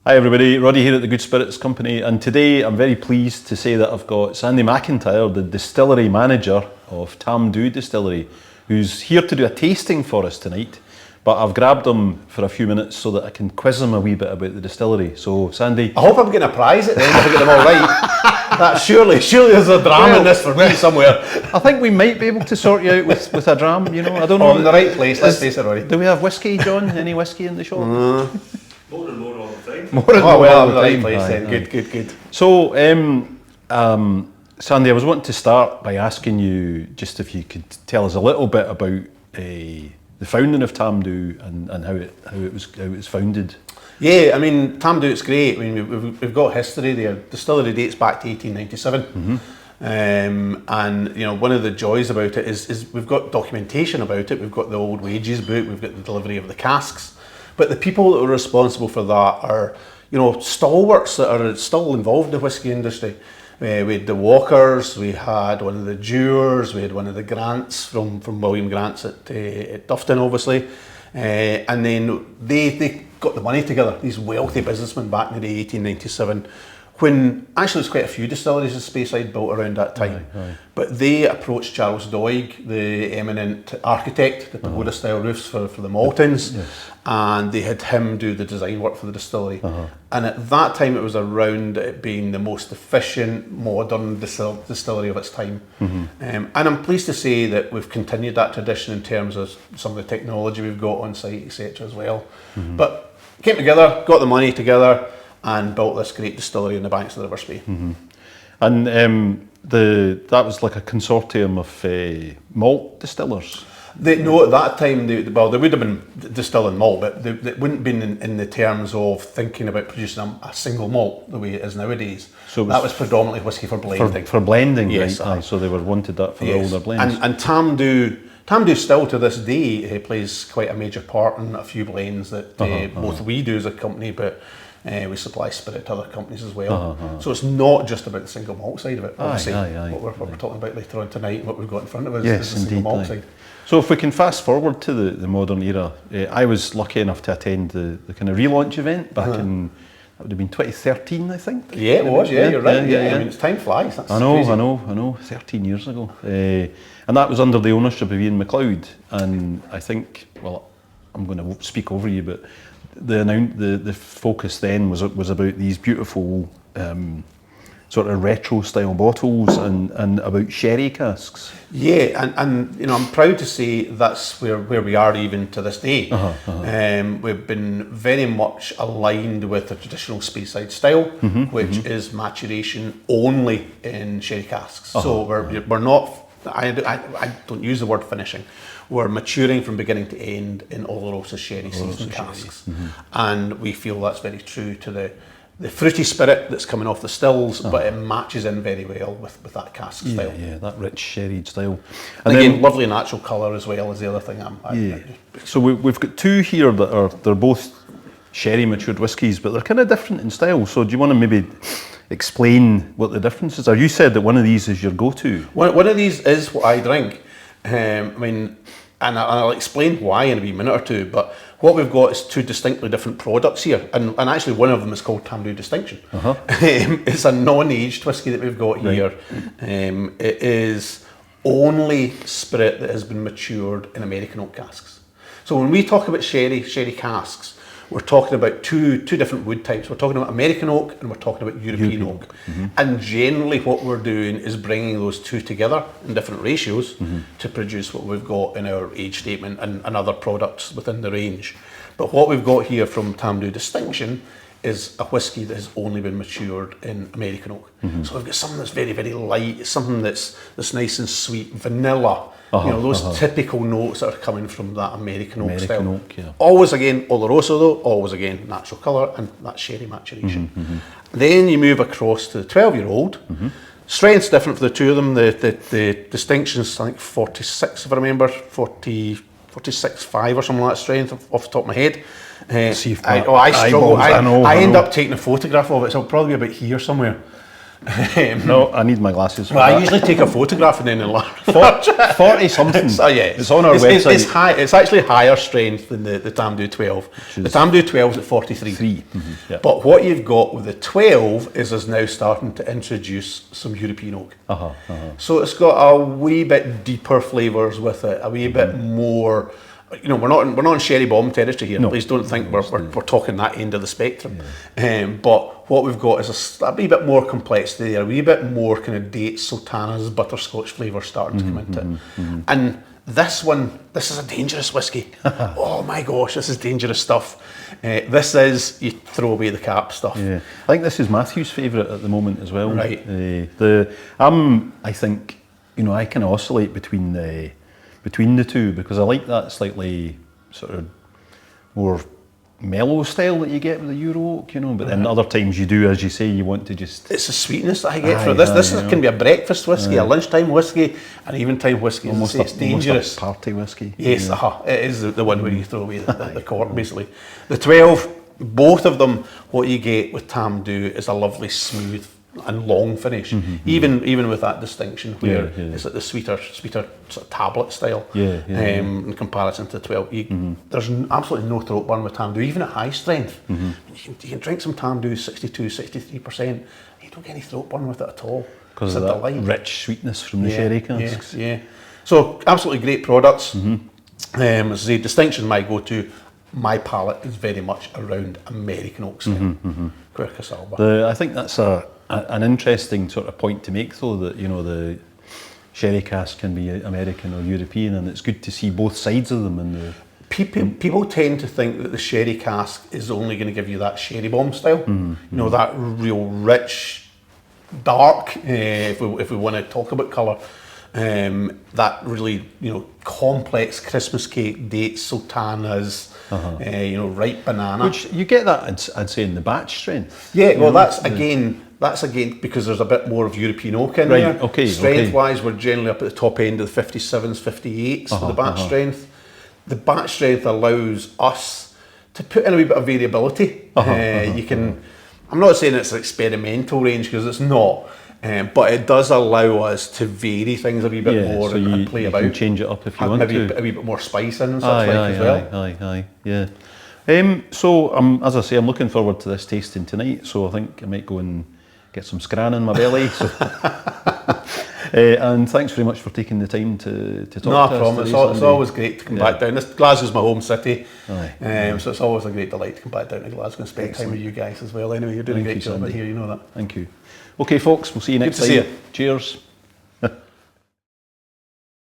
Hi everybody, Roddy here at the Good Spirits Company, and today I'm very pleased to say that I've got Sandy McIntyre, the distillery manager of Tamdhu Distillery, who's here to do a tasting for us tonight. But I've grabbed him for a few minutes so that I can quiz him a wee bit about the distillery. So Sandy... I hope I'm getting a prize at the end if I get them all right. That surely there's a dram in this for me somewhere. I think we might be able to sort you out with a dram, you know, I don't know. In the right place, let's face it, Roddy. Do we have whiskey, John? Any whiskey in the shop? More and more all the time. More and Oh, more well, all I'm in the the right time. place Aye, then. aye. Good. So, Sandy, I was wanting to start by asking you just if you could tell us a little bit about the founding of Tamdhu and how it was founded. Yeah, I mean, Tamdhu, it's great. I mean, we've got history there. Distillery dates back to 1897. And you know, one of the joys about it is we've got documentation about it. We've got the old wages book, we've got the delivery of the casks. But the people that are responsible for that are, you know, stalwarts that are still involved in the whisky industry. We had the Walkers, we had one of the Dewars, we had one of the Grants from William Grant's at Dufton, obviously. And then they got the money together, these wealthy businessmen back in the day, 1897, when actually there's quite a few distilleries in Speyside built around that time. Aye. But they approached Charles Doig, the eminent architect, the pagoda style roofs for the Maltons, and they had him do the design work for the distillery. And at that time it was around it being the most efficient, modern distillery of its time. And I'm pleased to say that we've continued that tradition in terms of some of the technology we've got on site, etc. as well. But came together, got the money together, and built this great distillery in the banks of the River Spey. And that was like a consortium of malt distillers? No, at that time, they would have been distilling malt, but they wouldn't have been in the terms of thinking about producing a single malt the way it is nowadays. So that was predominantly whisky for blending. For blending, yes, right? So they wanted that for all their blends. And Tamdhu still to this day plays quite a major part in a few blends that both we do as a company, but we supply spirit to other companies as well. So it's not just about the single malt side of it. Obviously, what we're talking about later on tonight, what we've got in front of us is the single malt side. So if we can fast forward to the modern era, I was lucky enough to attend the kind of relaunch event back in, that would have been 2013, I think. Yeah, it was, you're right. I mean, it's time flies. That's crazy. I know, 13 years ago. And that was under the ownership of Ian MacLeod. And I think, well, I'm going to speak over you, but the focus then was about these beautiful sort of retro style bottles and about sherry casks. Yeah, and you know, I'm proud to say that's where we are even to this day. We've been very much aligned with the traditional Speyside style, which is maturation only in sherry casks. So we're not, I don't use the word finishing. We're maturing from beginning to end in Olorosa sherry seasoned casks. And we feel that's very true to the fruity spirit that's coming off the stills, but it matches in very well with that cask style. Yeah, that rich sherried style. And again, lovely natural colour as well is the other thing I do. So we've got two here that they're both sherry matured whiskies, but they're kind of different in style. So do you want to maybe explain what the differences are? You said that one of these is your go-to. One of these is what I drink. I mean, and I'll explain why in a wee minute or two, but what we've got is two distinctly different products here, and actually one of them is called Tamdhu Distinction. It's a non-aged whisky that we've got here. It is only spirit that has been matured in American oak casks. So when we talk about sherry casks, we're talking about two different wood types. We're talking about American oak and we're talking about European oak. And generally what we're doing is bringing those two together in different ratios to produce what we've got in our age statement and other products within the range. But what we've got here from Tamdhu Distinction is a whisky that has only been matured in American oak. So we've got something that's very, very light, something that's nice and sweet, vanilla. You know, those typical notes that are coming from that American oak style. Always again Oloroso though, always again natural colour and that sherry maturation. Then you move across to the 12-year-old. Strength's different for the two of them. The Distinction's I think 46 if I remember, 46.5 or something like that strength off the top of my head. I struggle. I end up taking a photograph of it, so it'll probably be about here somewhere. No, I need my glasses for Well, I that. usually take a photograph and then enlarge. 40 something. So yeah, It's on our it's website. high. It's actually higher strength than the Tamdhu 12. The Tamdhu 12 is at 43. Yeah. But what you've got with the 12 is now starting to introduce some European oak. So it's got a wee bit deeper flavours with it, a wee bit more. You know, we're not on sherry bomb territory here. Please don't think we're talking that end of the spectrum. But what we've got is a wee bit more complexity, a wee bit more kind of dates, sultanas, butterscotch flavour starting to come into it. And this is a dangerous whiskey. Oh my gosh, this is dangerous stuff. This is you throw away the cap stuff. Yeah, I think this is Matthew's favourite at the moment as well. Right. I think, you know, I kind of oscillate between the two because I like that slightly sort of more mellow style that you get with the Euro Oak, you know. But then other times you do, as you say, you want to just. It's the sweetness that I get from this. This can be a breakfast whiskey, a lunchtime whiskey, an eventime whiskey. Almost it's dangerous. a party whiskey. Yes, it is the one where you throw away the cork, basically. The 12, both of them, what you get with Tamdhu is a lovely, smooth and long finish. Even with that distinction where it's like the sweeter sort of tablet style. In comparison to the 12, there's absolutely no throat burn with Tamdhu, even at high strength. You can drink some Tamdhu 62-63%. You don't get any throat burn with it at all. Because of that rich sweetness from the sherry casks. So absolutely great products. As I say, Distinction, my go-to. My palate is very much around American oak style. Quercus alba. I think that's an interesting sort of point to make, though, that, you know, the sherry cask can be American or European, and it's good to see both sides of them. And people tend to think that the sherry cask is only going to give you that sherry bomb style, you know, that real rich, dark, if we want to talk about colour, that really, you know, complex Christmas cake, dates, sultanas, you know, ripe banana. which you get that, I'd say, in the batch strength. Yeah, well, that's again because there's a bit more of European oak in there. Okay. Strength-wise, we're generally up at the top end of the 57s, 58s for the batch strength. The batch strength allows us to put in a wee bit of variability. You can. I'm not saying it's an experimental range because it's not, but it does allow us to vary things a wee bit more so and play you about. can change it up if you want maybe to. a wee bit more spice in and such as well. So as I say, I'm looking forward to this tasting tonight. So I think I might go and get some scran in my belly. So. And thanks very much for taking the time to talk to us. No problem. It's always great to come back down. Glasgow's my home city, so it's always a great delight to come back down to Glasgow and spend time with you guys as well. Anyway, you're doing a great job out here, you know that. Thank you. Okay, folks, we'll see you next time. Good to see you. Cheers.